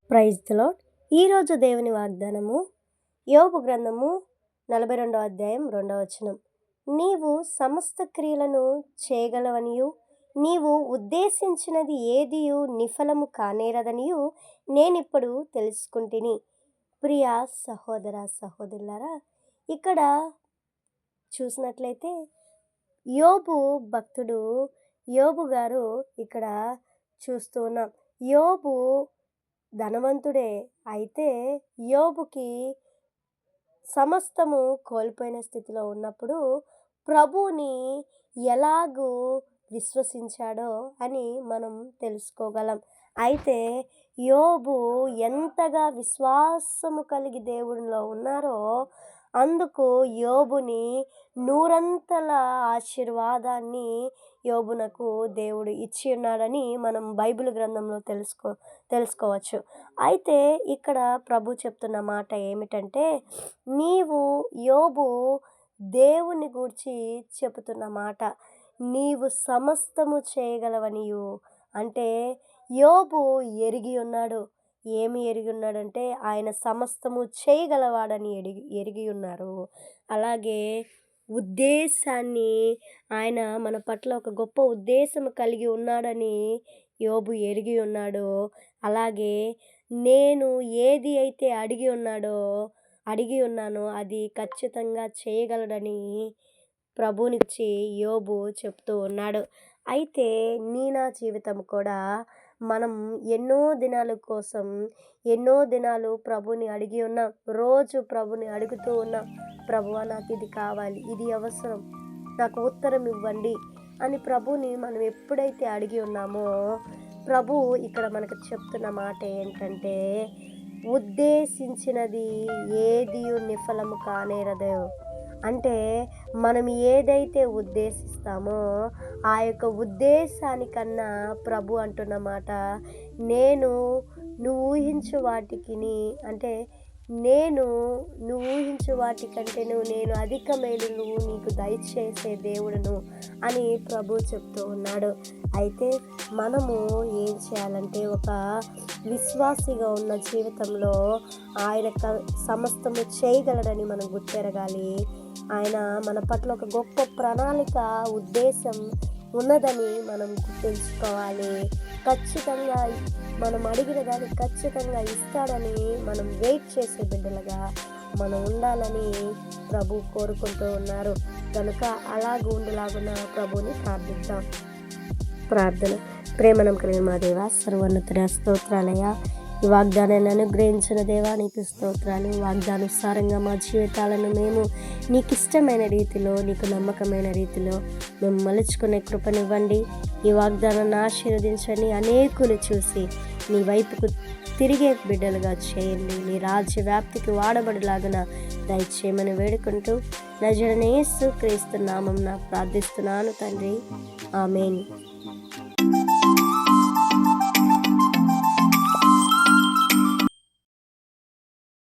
Praise the lord. ఈరోజు దేవుని వాగ్దానము యోబు గ్రంథము 42వ అధ్యాయం 2వ వచనం. నీవు సమస్త క్రియలను చేయగలవనియు నీవు ఉద్దేశించినది ఏదియు నిఫలము కానేరదనియు నేనిప్పుడు తెలుసుకుంటుని. ప్రియ సహోదర సహోదరులారా, ఇక్కడ చూసినట్లయితే యోబు భక్తుడు, యోబు గారు ఇక్కడ చూస్తూ ఉన్నాం. యోబు ధనవంతుడే, అయితే యోబుకి సమస్తము కోల్పోయిన స్థితిలో ఉన్నప్పుడు ప్రభువుని ఎలాగూ విశ్వసించాడో అని మనం తెలుసుకోగలం. అయితే యోబు ఎంతగా విశ్వాసము కలిగి దేవునిలో ఉన్నారో అందుకు యోబుని నూరంతల ఆశీర్వాదాన్ని యోబునకు దేవుడు ఇచ్చి ఉన్నాడని మనం బైబిల్ గ్రంథంలో తెలుసుకోవచ్చు. అయితే ఇక్కడ ప్రభు చెప్తున్న మాట ఏమిటంటే, నీవు యోబు దేవుని గూర్చి చెబుతున్న మాట, నీవు సమస్తము చేయగలవనియు అంటే యోబు ఎరిగి ఉన్నాడు. ఏమి ఎరిగి ఉన్నాడంటే ఆయన సమస్తము చేయగలవాడని ఎరిగి ఉన్నారు. అలాగే ఉద్దేశాన్ని, ఆయన మన పట్ల ఒక గొప్ప ఉద్దేశం కలిగి ఉన్నాడని యోబు ఎరిగి ఉన్నాడు. అలాగే నేను ఏది అయితే అడిగి ఉన్నానో అది ఖచ్చితంగా చేయగలడని ప్రభునిచ్చి యోబు చెప్తూ ఉన్నాడు. అయితే నా జీవితం కూడా మనం ఎన్నో దినాలు ప్రభుని అడిగి ఉన్నాం. రోజు ప్రభుని అడుగుతూ ఉన్నాం, ప్రభువా నాకు ఇది కావాలి, ఇది అవసరం, నాకు ఉత్తరం ఇవ్వండి అని ప్రభుని మనం ఎప్పుడైతే అడిగి ఉన్నామో ప్రభు ఇక్కడ మనకు చెప్తున్న మాట ఏంటంటే, ఉద్దేశించినది ఏది నిఫలము కానేరదు. అంటే మనం ఏదైతే ఉద్దేశిస్తామో ఆ యొక్క ఉద్దేశానికన్నా ప్రభు అంటున్నమాట, నువ్వు ఊహించు వాటికంటేను నేను అధిక మేలును నీకు దయచేసే దేవుడును అని ప్రభు చెప్తూ ఉన్నాడు. అయితే మనము ఏం చేయాలంటే, ఒక విశ్వాసిగా ఉన్న జీవితంలో ఆయన సమస్తము చేయగలడని మనం గుర్తెరగాలి. ఆయన మన పట్ల ఒక గొప్ప ప్రణాళిక, ఉద్దేశం ఉన్నదని మనం తెలుసుకోవాలి. ఖచ్చితంగా మనం అడిగిన దాన్ని ఖచ్చితంగా ఇస్తాడని మనం వెయిట్ చేసే బిడ్డలుగా మనం ఉండాలని ప్రభు కోరుకుంటూ ఉన్నారు. కనుక అలాగ ఉండేలాగున ప్రభుని ప్రార్థిద్దాం. ప్రార్థన. ప్రేమనం కలిగిన మా దేవా, సర్వోన్నతుడ, స్తోత్రాలయ. ఈ వాగ్దానాన్ని అనుగ్రహించిన దేవా నీకు స్తోత్రాలు. వాగ్దానుసారంగా మా జీవితాలను మేము నీకు ఇష్టమైన రీతిలో, నీకు నమ్మకమైన రీతిలో మేము మలుచుకునే కృపనివ్వండి. ఈ వాగ్దానాన్ని ఆశీర్వదించండి. అనేకులు చూసి నీ వైపుకు తిరిగే బిడ్డలుగా చేయండి. నీ రాజ్య వ్యాప్తికి వాడబడిలాగున దయచేయమని వేడుకుంటూ నజరేయుడైన యేసు క్రీస్తు నామమున ప్రార్థిస్తున్నాను తండ్రి. ఆమేన్.